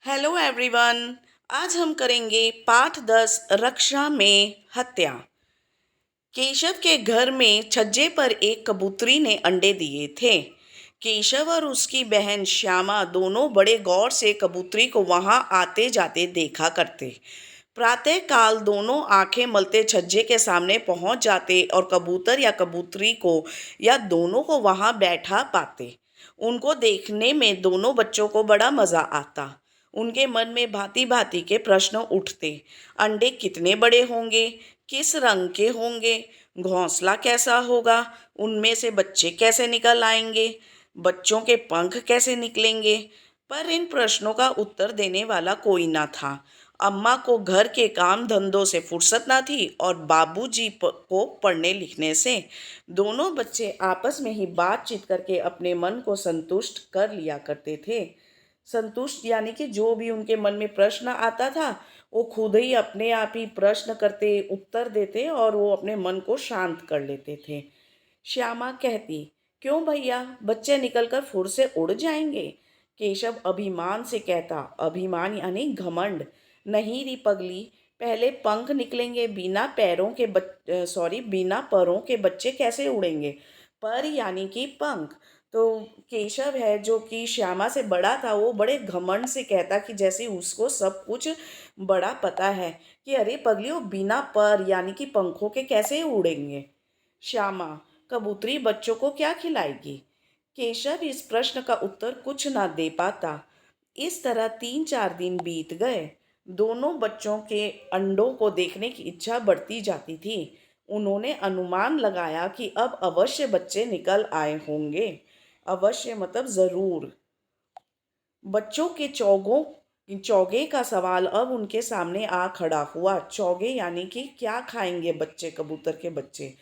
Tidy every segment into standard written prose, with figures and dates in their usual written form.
Hello everyone. आज हम करेंगे पाठ 10 रक्षा में हत्या। केशव के घर में छज्जे पर एक कबूतरी ने अंडे दिए थे। केशव और उसकी बहन श्यामा दोनों बड़े गौर से कबूतरी को वहां आते जाते देखा करते। प्रातः काल दोनों आंखें मलते छज्जे के सामने पहुंच जाते और कबूतर या कबूतरी को या दोनों को वहां बैठा पाते। उनको देखने में दोनों बच्चों को बड़ा मजा आता। उनके मन में भांति भांति के प्रश्न उठते। अंडे कितने बड़े होंगे, किस रंग के होंगे, घोंसला कैसा होगा, उनमें से बच्चे कैसे निकल आएंगे, बच्चों के पंख कैसे निकलेंगे। पर इन प्रश्नों का उत्तर देने वाला कोई ना था। अम्मा को घर के काम धंधों से फुर्सत ना थी और बाबूजी को पढ़ने लिखने से। दोनों बच्चे आपस में ही बातचीत करके अपने मन को संतुष्ट कर लिया करते थे। संतुष्ट यानी कि जो भी उनके मन में प्रश्न आता था वो खुद ही अपने आप ही प्रश्न करते, उत्तर देते और वो अपने मन को शांत कर लेते थे। श्यामा कहती, क्यों भैया, बच्चे निकलकर फुर से उड़ जाएंगे। केशव अभिमान से कहता, अभिमान यानी घमंड, नहीं री पगली, पहले पंख निकलेंगे, बिना परों के बच्चे कैसे उड़ेंगे। पर यानी कि पंख। तो केशव है जो कि श्यामा से बड़ा था, वो बड़े घमंड से कहता कि जैसे उसको सब कुछ बड़ा पता है कि अरे पगली, वो बिना पर यानी कि पंखों के कैसे उड़ेंगे। श्यामा, कबूतरी बच्चों को क्या खिलाएगी। केशव इस प्रश्न का उत्तर कुछ ना दे पाता। इस तरह 3-4 दिन बीत गए। दोनों बच्चों के अंडों को देखने की इच्छा बढ़ती जाती थी। उन्होंने अनुमान लगाया कि अब अवश्य बच्चे निकल आए होंगे। अवश्य मतलब जरूर। बच्चों के चौगे का सवाल अब उनके सामने आ खड़ा हुआ। चौगे यानी कि क्या खाएंगे बच्चे, कबूतर के बच्चे।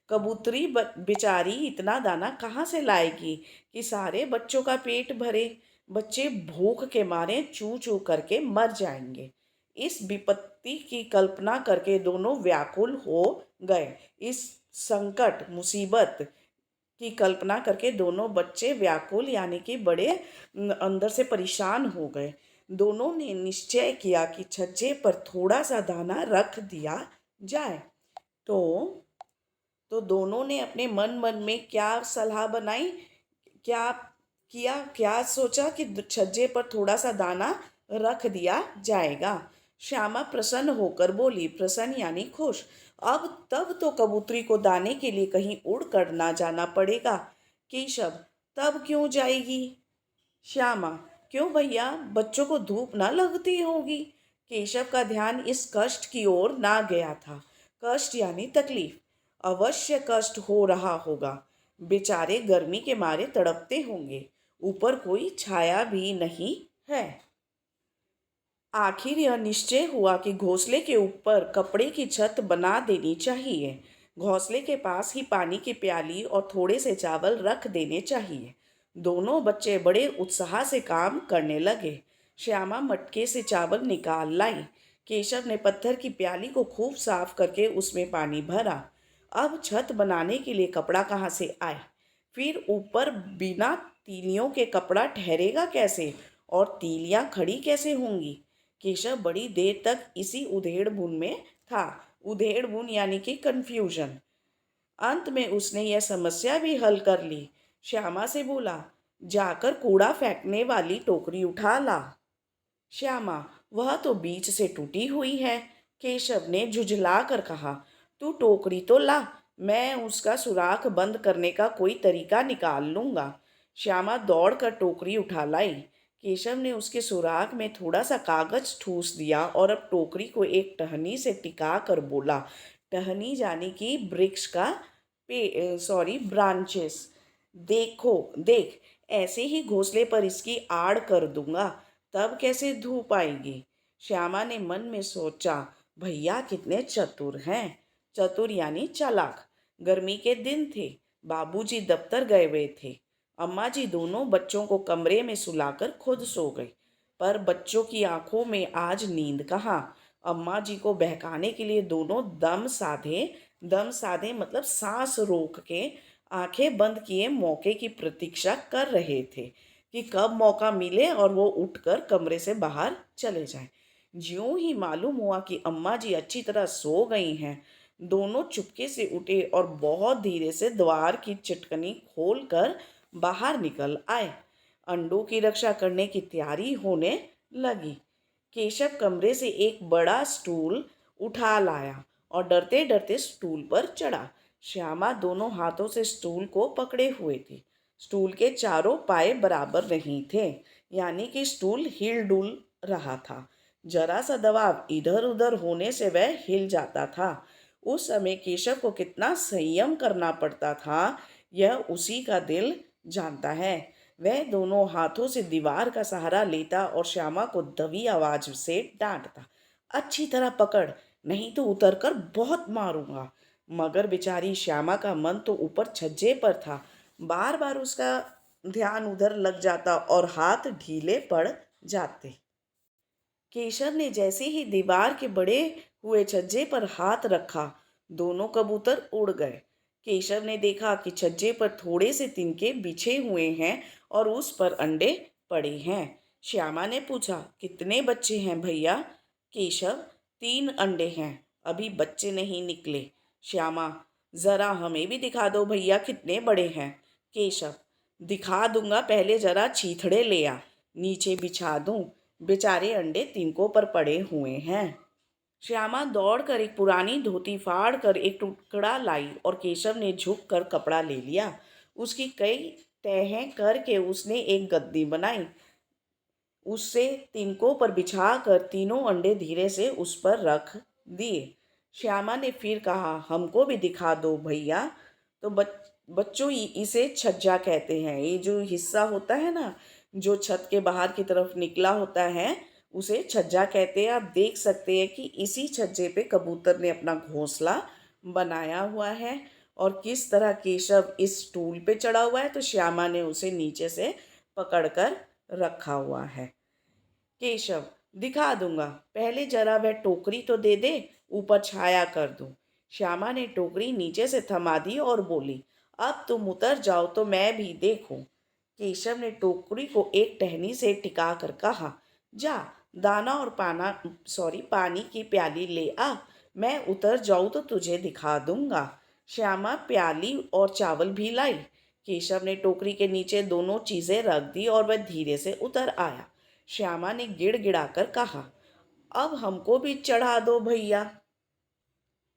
कबूतरी बेचारी इतना दाना कहाँ से लाएगी कि सारे बच्चों का पेट भरे। बच्चे भूख के मारे चू चू करके मर जाएंगे। इस विपत्ति की कल्पना करके दोनों व्याकुल हो गए। इस संकट मुसीबत की कल्पना करके दोनों बच्चे व्याकुल यानी कि बड़े अंदर से परेशान हो गए। दोनों ने निश्चय किया कि छज्जे पर थोड़ा सा दाना रख दिया जाए। तो दोनों ने अपने मन मन में क्या सलाह बनाई, क्या क्या सोचा कि छज्जे पर थोड़ा सा दाना रख दिया जाएगा। श्यामा प्रसन्न होकर बोली, प्रसन्न यानी खुश। अब तब तो कबूतरी को दाने के लिए कहीं उड़ कर ना जाना पड़ेगा। केशव, तब क्यों जाएगी। श्यामा, क्यों भैया, बच्चों को धूप ना लगती होगी। केशव का ध्यान इस कष्ट की ओर ना गया था। कष्ट यानी तकलीफ। अवश्य कष्ट हो रहा होगा। बेचारे गर्मी के मारे तड़पते होंगे। ऊपर कोई छाया भी नहीं है। आखिर यह निश्चय हुआ कि घोंसले के ऊपर कपड़े की छत बना देनी चाहिए। घोंसले के पास ही पानी की प्याली और थोड़े से चावल रख देने चाहिए। दोनों बच्चे बड़े उत्साह से काम करने लगे। श्यामा मटके से चावल निकाल लाई। केशव ने पत्थर की प्याली को खूब साफ करके उसमें पानी भरा। अब छत बनाने के लिए कपड़ा कहाँ से आए। फिर ऊपर बिना तीलियों के कपड़ा ठहरेगा कैसे, और तीलियां खड़ी कैसे होंगी। केशव बड़ी देर तक इसी उधेड़ बुन में था। उधेड़ बुन यानी कि कंफ्यूजन। अंत में उसने यह समस्या भी हल कर ली। श्यामा से बोला, जाकर कूड़ा फेंकने वाली टोकरी उठा ला। श्यामा, वह तो बीच से टूटी हुई है। केशव ने झुझला कर कहा, तू टोकरी तो ला, मैं उसका सुराख बंद करने का कोई तरीका निकाल लूंगा। श्यामा दौड़कर टोकरी उठा लाई। केशव ने उसके सुराख में थोड़ा सा कागज ठूस दिया और अब टोकरी को एक टहनी से टिका कर बोला। टहनी यानी कि वृक्ष का ब्रांचेस। देखो देख, ऐसे ही घोंसले पर इसकी आड़ कर दूंगा, तब कैसे धूप आएगी। श्यामा ने मन में सोचा, भैया कितने चतुर हैं। चतुर यानी चालाक। गर्मी के दिन थे। बाबूजी दफ्तर गए हुए थे। अम्मा जी दोनों बच्चों को कमरे में सुलाकर खुद सो गई। पर बच्चों की आंखों में आज नींद कहाँ। अम्मा जी को बहकाने के लिए दोनों दम साधे मतलब सांस रोक के आंखें बंद किए मौके की प्रतीक्षा कर रहे थे। कि कब मौका मिले और वो उठकर कमरे से बाहर चले जाएं। ज्यों ही मालूम हुआ कि अम्मा जी अच्छी तरह सो गई हैं, दोनों चुपके से उठे और बहुत धीरे से द्वार की चटकनी खोलकर बाहर निकल आए। अंडों की रक्षा करने की तैयारी होने लगी। केशव कमरे से एक बड़ा स्टूल उठा लाया और डरते डरते स्टूल पर चढ़ा। श्यामा दोनों हाथों से स्टूल को पकड़े हुए थी। स्टूल के चारों पाए बराबर नहीं थे, यानी कि स्टूल हिल डुल रहा था। जरा सा दबाव इधर उधर होने से वह हिल जाता था। उस समय केशव को कितना संयम करना पड़ता था, यह उसी का दिल जानता है। वह दोनों हाथों से दीवार का सहारा लेता और श्यामा को दबी आवाज से डांटता, अच्छी तरह पकड़, नहीं तो उतर कर बहुत मारूंगा। मगर बेचारी श्यामा का मन तो ऊपर छज्जे पर था। बार बार उसका ध्यान उधर लग जाता और हाथ ढीले पड़ जाते। केशव ने जैसे ही दीवार के बड़े हुए छज्जे पर हाथ रखा, दोनों कबूतर उड़ गए। केशव ने देखा कि छज्जे पर थोड़े से तिनके बिछे हुए हैं और उस पर अंडे पड़े हैं। श्यामा ने पूछा, कितने बच्चे हैं भैया? केशव, 3 अंडे हैं, अभी बच्चे नहीं निकले। श्यामा, जरा हमें भी दिखा दो भैया, कितने बड़े हैं? केशव, दिखा दूंगा, पहले जरा चीथड़े ले आ, नीचे बिछा दूं, बेचारे अंडे तिनकों पर पड़े हुए हैं। श्यामा दौड़कर एक पुरानी धोती फाड़ कर एक टुकड़ा लाई और केशव ने झुक कर कपड़ा ले लिया। उसकी कई तहें करके उसने एक गद्दी बनाई, उससे तिनकों पर बिछाकर तीनों अंडे धीरे से उस पर रख दिए। श्यामा ने फिर कहा, हमको भी दिखा दो भैया। तो बच्चों, इसे छज्जा कहते हैं। ये जो हिस्सा होता है ना, जो छत के बाहर की तरफ निकला होता है, उसे छज्जा कहते हैं। आप देख सकते हैं कि इसी छज्जे पे कबूतर ने अपना घोंसला बनाया हुआ है और किस तरह केशव इस स्टूल पे चढ़ा हुआ है, तो श्यामा ने उसे नीचे से पकड़कर रखा हुआ है। केशव, दिखा दूंगा, पहले जरा वह टोकरी तो दे दे, ऊपर छाया कर दूं। श्यामा ने टोकरी नीचे से थमा दी और बोली, अब तुम उतर जाओ तो मैं भी देखूं। केशव ने टोकरी को एक टहनी से टिका कर कहा, जा, दाना और पानी की प्याली ले आ, मैं उतर जाऊं तो तुझे दिखा दूंगा। श्यामा प्याली और चावल भी लाई। केशव ने टोकरी के नीचे दोनों चीजें रख दी और वह धीरे से उतर आया। श्यामा ने गिड़गिड़ाकर कहा, अब हमको भी चढ़ा दो भैया।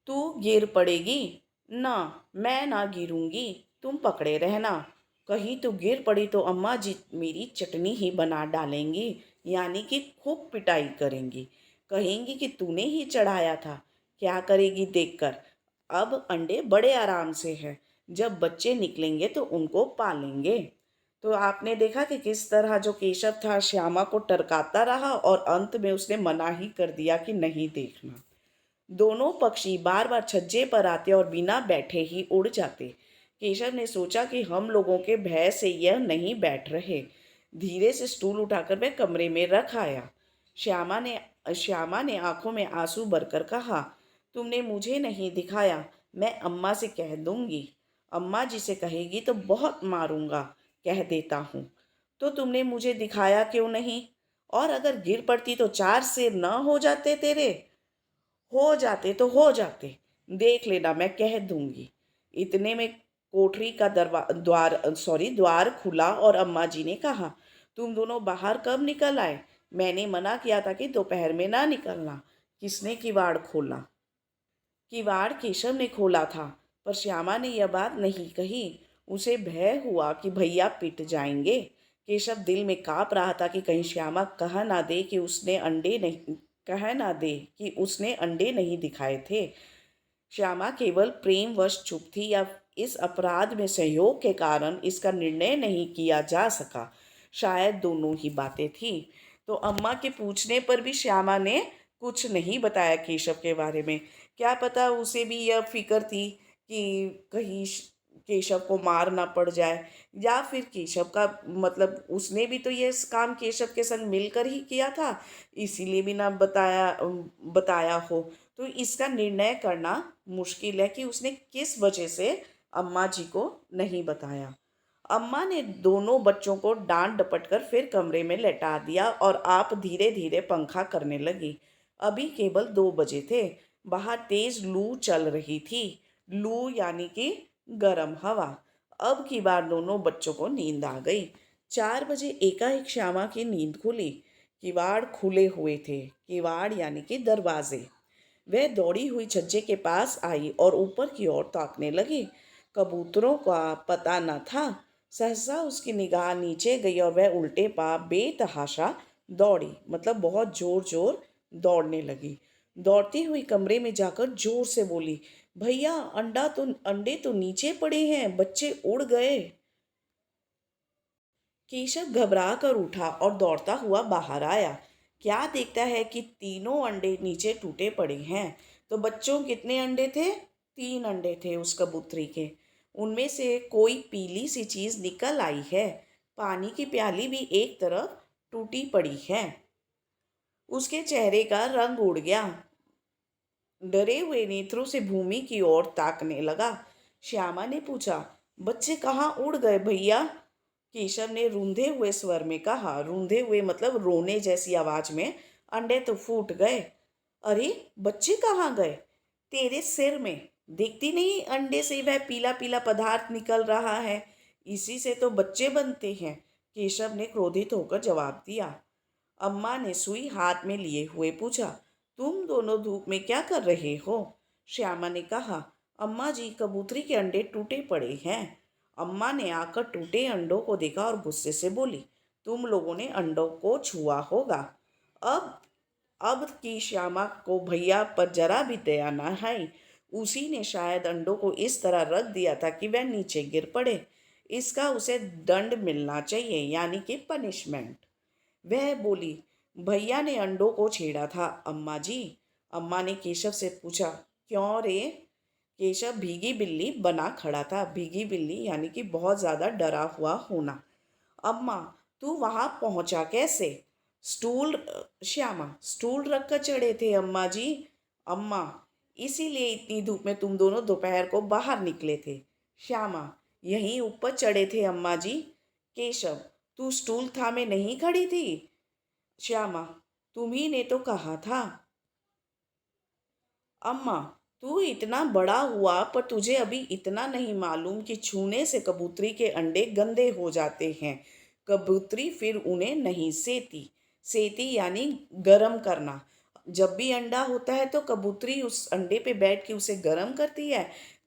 तू गिर पड़ेगी। ना, मैं ना गिरूंगी, तुम पकड़े रहना। कहीं तू गिर पड़ी तो अम्मा जी मेरी चटनी ही बना डालेंगी, यानी कि खूब पिटाई करेंगी। कहेंगी कि तूने ही चढ़ाया था। क्या करेगी देखकर। अब अंडे बड़े आराम से हैं, जब बच्चे निकलेंगे तो उनको पालेंगे। तो आपने देखा कि किस तरह जो केशव था श्यामा को टरकाता रहा और अंत में उसने मना ही कर दिया कि नहीं देखना। दोनों पक्षी बार बार छज्जे पर आते और बिना बैठे ही उड़ जाते। केशव ने सोचा कि हम लोगों के भय से यह नहीं बैठ रहे। धीरे से स्टूल उठाकर वह कमरे में रख आया। श्यामा ने आंखों में आंसू भरकर कहा, तुमने मुझे नहीं दिखाया, मैं अम्मा से कह दूंगी। अम्मा जी से कहेगी तो बहुत मारूंगा, कह देता हूँ। तो तुमने मुझे दिखाया क्यों नहीं? और अगर गिर पड़ती तो 4 सिर न हो जाते तेरे? हो जाते तो हो जाते, देख लेना, मैं कह दूंगी। इतने में कोठरी का द्वार खुला और अम्मा जी ने कहा, तुम दोनों बाहर कब निकल आए? मैंने मना किया था कि दोपहर में ना निकलना। किसने किवाड़ खोला? किवाड़ केशव ने खोला था, पर श्यामा ने यह बात नहीं कही। उसे भय हुआ कि भैया पिट जाएंगे। केशव दिल में काँप रहा था कि कहीं श्यामा कह ना दे कि उसने अंडे नहीं दिखाए थे। श्यामा केवल प्रेमवश चुप थी या इस अपराध में सहयोग के कारण इसका निर्णय नहीं किया जा सका। शायद दोनों ही बातें थी। तो अम्मा के पूछने पर भी श्यामा ने कुछ नहीं बताया केशव के बारे में। क्या पता उसे भी यह फिक्र थी कि कहीं केशव को मार ना पड़ जाए, या फिर केशव का मतलब उसने भी तो ये काम केशव के संग मिलकर ही किया था, इसीलिए भी ना बताया हो। तो इसका निर्णय करना मुश्किल है कि उसने किस वजह से अम्मा जी को नहीं बताया। अम्मा ने दोनों बच्चों को डांट डपट कर फिर कमरे में लेटा दिया और आप धीरे धीरे पंखा करने लगी। अभी केवल 2 बजे थे। बाहर तेज लू चल रही थी। लू यानी कि गर्म हवा। अब की बार दोनों बच्चों को नींद आ गई। 4 बजे एकाएक श्यामा की नींद खुली। किवाड़ खुले हुए थे। किवाड़ यानी कि दरवाजे। वह दौड़ी हुई छज्जे के पास आई और ऊपर की ओर ताकने लगी। कबूतरों का पता न था। सहसा उसकी निगाह नीचे गई और वह उल्टे पाँव बेतहाशा दौड़ी, मतलब बहुत जोर जोर दौड़ने लगी। दौड़ती हुई कमरे में जाकर जोर से बोली, भैया अंडे तो नीचे पड़े हैं, बच्चे उड़ गए। केशव घबरा कर उठा और दौड़ता हुआ बाहर आया। क्या देखता है कि तीनों अंडे नीचे टूटे पड़े हैं। तो बच्चों, कितने अंडे थे? 3 अंडे थे उस कबूतरी के। उनमें से कोई पीली सी चीज निकल आई है। पानी की प्याली भी एक तरफ टूटी पड़ी है। उसके चेहरे का रंग उड़ गया। डरे हुए नेत्रों से भूमि की ओर ताकने लगा। श्यामा ने पूछा, बच्चे कहाँ उड़ गए भैया? केशव ने रूंधे हुए स्वर में कहा। रूंधे हुए मतलब रोने जैसी आवाज में। अंडे तो फूट गए। अरे, बच्चे कहाँ गए? तेरे सिर में। देखती नहीं अंडे से वह पीला पीला पदार्थ निकल रहा है। इसी से तो बच्चे बनते हैं। केशव ने क्रोधित होकर जवाब दिया। अम्मा ने सुई हाथ में लिए हुए पूछा, तुम दोनों धूप में क्या कर रहे हो? श्यामा ने कहा, अम्मा जी, कबूतरी के अंडे टूटे पड़े हैं। अम्मा ने आकर टूटे अंडों को देखा और गुस्से से बोली, तुम लोगों ने अंडों को छुआ होगा। अब अब की श्यामा को भैया पर जरा भी दया न आई। उसी ने शायद अंडों को इस तरह रख दिया था कि वह नीचे गिर पड़े। इसका उसे दंड मिलना चाहिए, यानी कि पनिशमेंट। वह बोली, भैया ने अंडों को छेड़ा था अम्मा जी। अम्मा ने केशव से पूछा, क्यों रे? केशव भीगी बिल्ली बना खड़ा था। भीगी बिल्ली यानी कि बहुत ज़्यादा डरा हुआ होना। अम्मा, तू वहाँ पहुँचा कैसे? स्टूल श्यामा, स्टूल रख कर चढ़े थे अम्मा जी। अम्मा, इसीलिए इतनी धूप में तुम दोनों दोपहर को बाहर निकले थे। श्यामा, यहीं ऊपर चढ़े थे अम्मा जी। केशव, तू स्टूल थामे नहीं खड़ी थी? श्यामा, तुम्ही ने तो कहा था। अम्मा, तू इतना बड़ा हुआ पर तुझे अभी इतना नहीं मालूम कि छूने से कबूतरी के अंडे गंदे हो जाते हैं। कबूतरी फिर उन्हें नहीं सेती। सेती यानी गरम करना। जब भी अंडा होता है तो कबूतरी उस अंडे पे बैठ के उसे गरम करती है।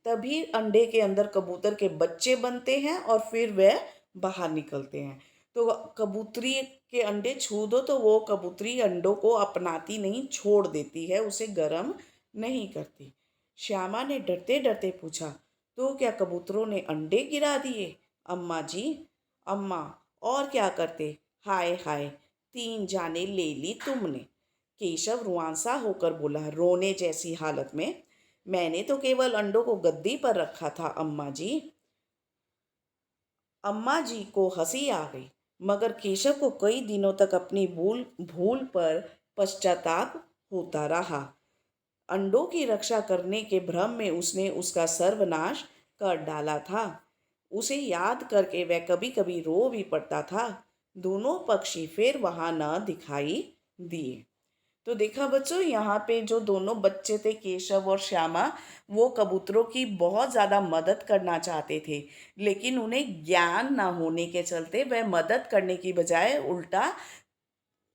तभी अंडे के अंदर कबूतर के बच्चे बनते हैं और फिर वह बाहर निकलते हैं। तो कबूतरी के अंडे छू दो तो वो कबूतरी अंडों को अपनाती नहीं, छोड़ देती है, उसे गरम नहीं करती। श्यामा ने डरते डरते पूछा, तो क्या कबूतरों ने अंडे गिरा दिए? अम्मा जी। अम्मा, और क्या करते? हाय हाय, 3 जाने ले ली तुमने। केशव रुआंसा होकर बोला, रोने जैसी हालत में, मैंने तो केवल अंडों को गद्दी पर रखा था अम्मा जी। अम्मा जी को हंसी आ गई, मगर केशव को कई दिनों तक अपनी भूल भूल पर पश्चाताप होता रहा। अंडों की रक्षा करने के भ्रम में उसने उसका सर्वनाश कर डाला था। उसे याद करके वह कभी कभी रो भी पड़ता था। दोनों पक्षी फिर वहां न दिखाई दिए। तो देखा बच्चों, यहाँ पे जो दोनों बच्चे थे, केशव और श्यामा, वो कबूतरों की बहुत ज़्यादा मदद करना चाहते थे। लेकिन उन्हें ज्ञान ना होने के चलते वह मदद करने की बजाय उल्टा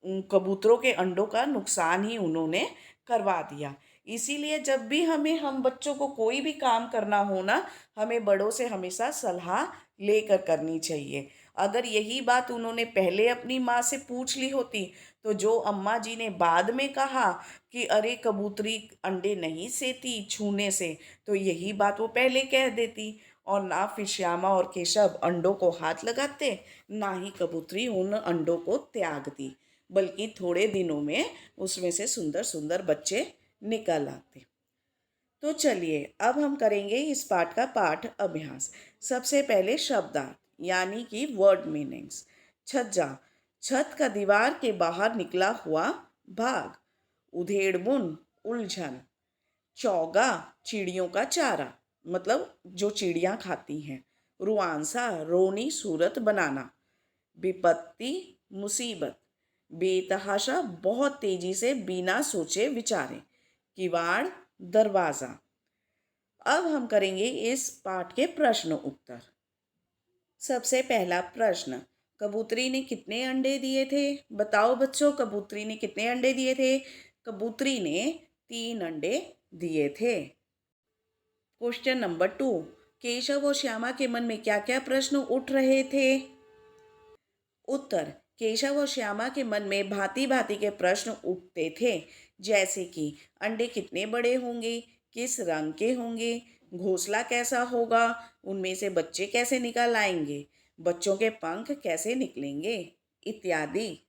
उन कबूतरों के अंडों का नुकसान ही उन्होंने करवा दिया। इसीलिए जब भी हम बच्चों को कोई भी काम करना हो ना, हमें बड़ों से हमेशा सलाह लेकर करनी चाहिए। अगर यही बात उन्होंने पहले अपनी माँ से पूछ ली होती, तो जो अम्मा जी ने बाद में कहा कि अरे कबूतरी अंडे नहीं सेती छूने से, तो यही बात वो पहले कह देती और ना फिर श्यामा और केशव अंडों को हाथ लगाते, ना ही कबूतरी उन अंडों को त्यागती, बल्कि थोड़े दिनों में उसमें से सुंदर सुंदर बच्चे निकल आते। तो चलिए अब हम करेंगे इस पाठ का पाठ अभ्यास। सबसे पहले शब्दार्थ यानी कि वर्ड मीनिंग्स। छज्जा, छत का दीवार के बाहर निकला हुआ भाग। उधेड़बुन, उलझन। चौगा, चिड़ियों का चारा, मतलब जो चिड़ियाँ खाती हैं। रुआंसा रोनी सूरत बनाना, विपत्ति मुसीबत, बेतहाशा बहुत तेजी से बिना सोचे विचारे, किवाड़ दरवाजा। अब हम करेंगे इस पाठ के प्रश्न उत्तर। सबसे पहला प्रश्न, कबूतरी ने कितने अंडे दिए थे? बताओ बच्चों, कबूतरी ने कितने अंडे दिए थे? कबूतरी ने 3 अंडे दिए थे। क्वेश्चन नंबर 2, केशव और श्यामा के मन में क्या क्या प्रश्न उठ रहे थे? उत्तर, केशव और श्यामा के मन में भांति भांति के प्रश्न उठते थे, जैसे कि अंडे कितने बड़े होंगे, किस रंग के होंगे, घोंसला कैसा होगा, उनमें से बच्चे कैसे निकल आएंगे, बच्चों के पंख कैसे निकलेंगे, इत्यादि।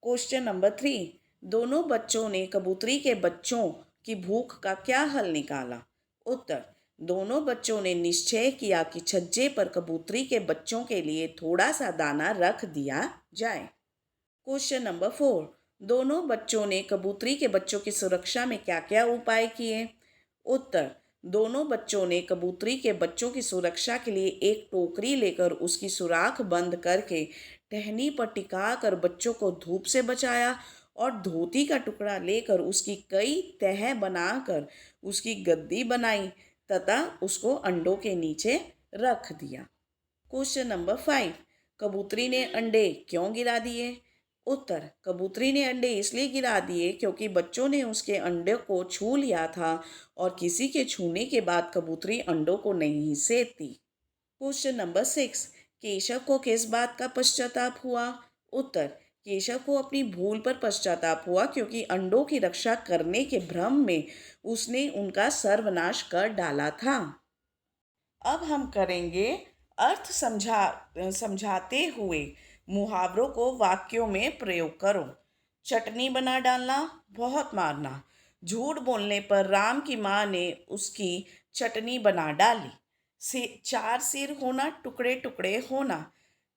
क्वेश्चन नंबर 3, दोनों बच्चों ने कबूतरी के बच्चों की भूख का क्या हल निकाला? उत्तर, दोनों बच्चों ने निश्चय किया कि छज्जे पर कबूतरी के बच्चों के लिए थोड़ा सा दाना रख दिया जाए। क्वेश्चन नंबर 4, दोनों बच्चों ने कबूतरी के बच्चों की सुरक्षा में क्या क्या उपाय किए? उत्तर, दोनों बच्चों ने कबूतरी के बच्चों की सुरक्षा के लिए एक टोकरी लेकर उसकी सुराख बंद करके टहनी पर टिका कर बच्चों को धूप से बचाया और धोती का टुकड़ा लेकर उसकी कई तह बनाकर उसकी गद्दी बनाई तथा उसको अंडों के नीचे रख दिया। क्वेश्चन नंबर 5, कबूतरी ने अंडे क्यों गिरा दिए? उत्तर, कबूतरी ने अंडे इसलिए गिरा दिए क्योंकि बच्चों ने उसके अंडे को छू लिया था और किसी के छूने के बाद कबूतरी अंडों को नहीं सेती। क्वेश्चन नंबर 6, केशव को किस बात का पश्चाताप हुआ? उत्तर, केशव को अपनी भूल पर पश्चाताप हुआ क्योंकि अंडों की रक्षा करने के भ्रम में उसने उनका सर्वनाश कर डाला था। अब हम करेंगे अर्थ समझाते हुए मुहावरों को वाक्यों में प्रयोग करो। चटनी बना डालना, बहुत मारना, झूठ बोलने पर राम की माँ ने उसकी चटनी बना डाली, से 4 सिर होना, टुकड़े टुकड़े होना,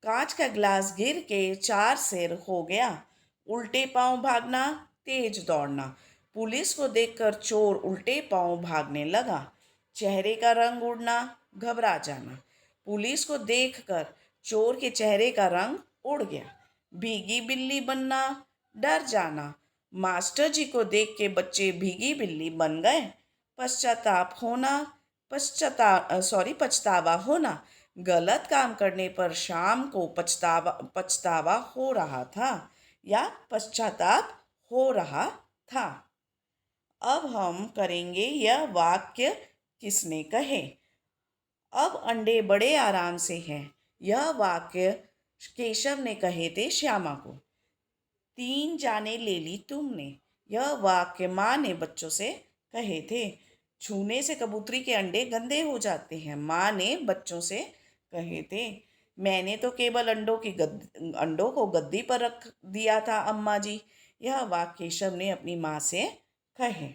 कांच का गिलास गिर के 4 सिर हो गया, उल्टे पांव भागना, तेज दौड़ना, पुलिस को देखकर चोर उल्टे पांव भागने लगा, चेहरे का रंग उड़ना, घबरा जाना, पुलिस को देखकर चोर के चेहरे का रंग उड़ गया, भीगी बिल्ली बनना, डर जाना, मास्टर जी को देख के बच्चे भीगी बिल्ली बन गए, पश्चाताप होना, पछतावा होना, गलत काम करने पर शाम को पछतावा हो रहा था या पश्चाताप हो रहा था। अब हम करेंगे यह वाक्य किसने कहे। अब अंडे बड़े आराम से हैं, यह वाक्य केशव ने कहे थे श्यामा को। 3 जाने ले ली तुमने, यह वाक्य माँ ने बच्चों से कहे थे। छूने से कबूतरी के अंडे गंदे हो जाते हैं, माँ ने बच्चों से कहे थे। मैंने तो केवल अंडों को गद्दी पर रख दिया था अम्मा जी, यह वाक्य केशव ने अपनी माँ से कहे।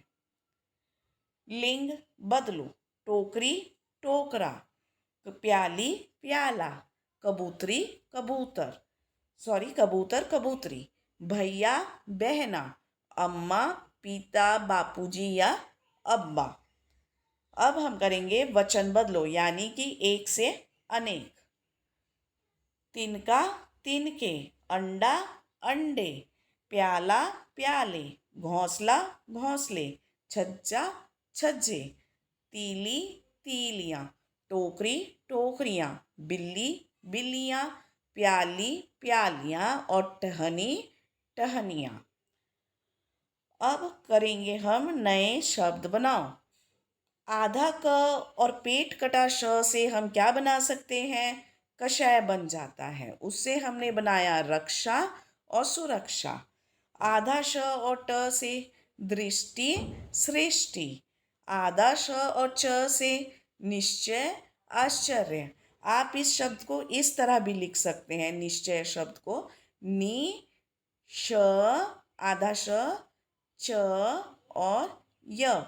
लिंग बदलो, टोकरी टोकरा, प्याली प्याला, कबूतरी कबूतर कबूतरी, भैया बहना, अम्मा पिता बापूजी या अब्बा। अब हम करेंगे वचन बदलो यानी कि एक से अनेक। तिनका तिनके, अंडा अंडे, प्याला प्याले, घोंसला घोंसले, छज्जा छज्जे, तीली तीलियाँ, टोकरी टोकरियाँ, बिल्ली बिल्लियाँ, प्याली प्यालियाँ और टहनी टहनियाँ। अब करेंगे हम नए शब्द बनाओ। आधा क और पेट कटा श से हम क्या बना सकते हैं? कषाय बन जाता है, उससे हमने बनाया रक्षा और सुरक्षा। आधा श और ट से दृष्टि सृष्टि, आधा श और च से निश्चय आश्चर्य। आप इस शब्द को इस तरह भी लिख सकते हैं, निश्चय शब्द को नि श आधा श च और य,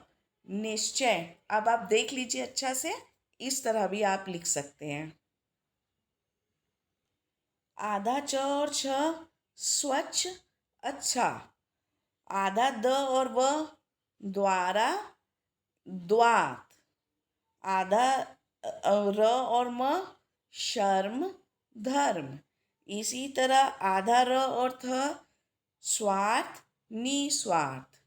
निश्चय। अब आप देख लीजिए अच्छा से, इस तरह भी आप लिख सकते हैं। आधा च और छ स्वच्छ अच्छा, आधा द और व द्वारा द्वात, आधा र और म शर्म धर्म। इसी तरह आधा र और थ स्वार्थ निस्वार्थ।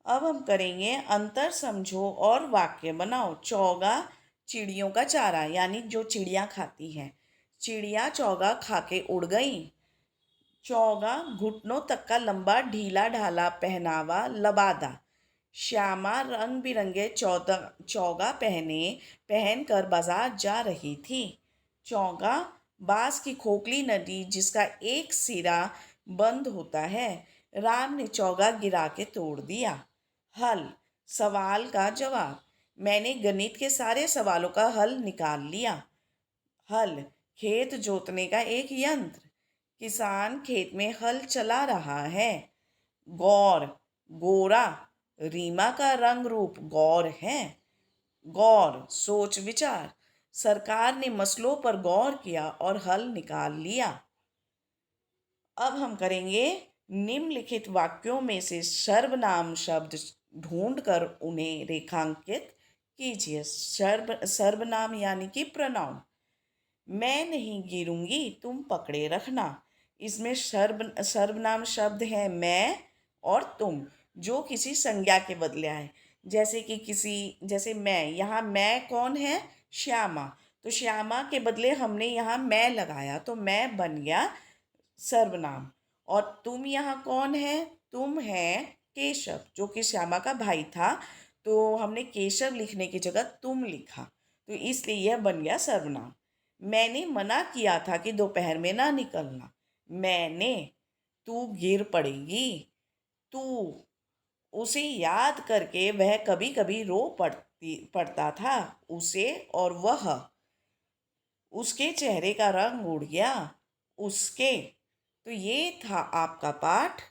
अब हम करेंगे अंतर समझो और वाक्य बनाओ। चौगा चिड़ियों का चारा, यानी जो चिड़िया खाती हैं। चिड़िया चौगा खा के उड़ गई। चौगा घुटनों तक का लंबा ढीला ढाला पहनावा लबादा। श्यामा रंग बिरंगे चौगा पहन कर बाजार जा रही थी। चौगा बांस की खोखली नदी जिसका एक सिरा बंद होता है। राम ने चौगा गिरा के तोड़ दिया। हल सवाल का जवाब। मैंने गणित के सारे सवालों का हल निकाल लिया। हल खेत जोतने का एक यंत्र। किसान खेत में हल चला रहा है। गौर गोरा रीमा का रंग रूप गौर है। गौर सोच विचार। सरकार ने मसलों पर गौर किया और हल निकाल लिया। अब हम करेंगे निम्नलिखित वाक्यों में से सर्वनाम शब्द ढूंढकर उन्हें रेखांकित कीजिए। सर्वनाम यानी कि प्रोनाउन। मैं नहीं गिरूंगी, तुम पकड़े रखना। इसमें सर्वनाम शब्द है मैं और तुम, जो किसी संज्ञा के बदले आए। जैसे मैं, यहाँ मैं कौन है? श्यामा। तो श्यामा के बदले हमने यहाँ मैं लगाया, तो मैं बन गया सर्वनाम। और तुम यहाँ कौन है? तुम है केशव, जो कि श्यामा का भाई था। तो हमने केशव लिखने की जगह तुम लिखा, तो इसलिए यह बन गया सर्वनाम। मैंने मना किया था कि दोपहर में ना निकलना। मैंने, तू गिर पड़ेगी। तू, उसे याद करके वह कभी कभी रो पड़ता था। उसे और वह, उसके चेहरे का रंग उड़ गया। उसके। तो ये था आपका पाठ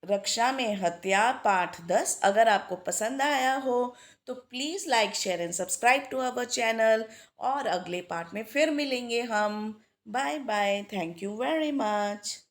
रक्षा में हत्या पाठ 10। अगर आपको पसंद आया हो तो please like share and subscribe to our channel. और अगले पार्ट में फिर मिलेंगे हम। Bye bye. Thank you very much.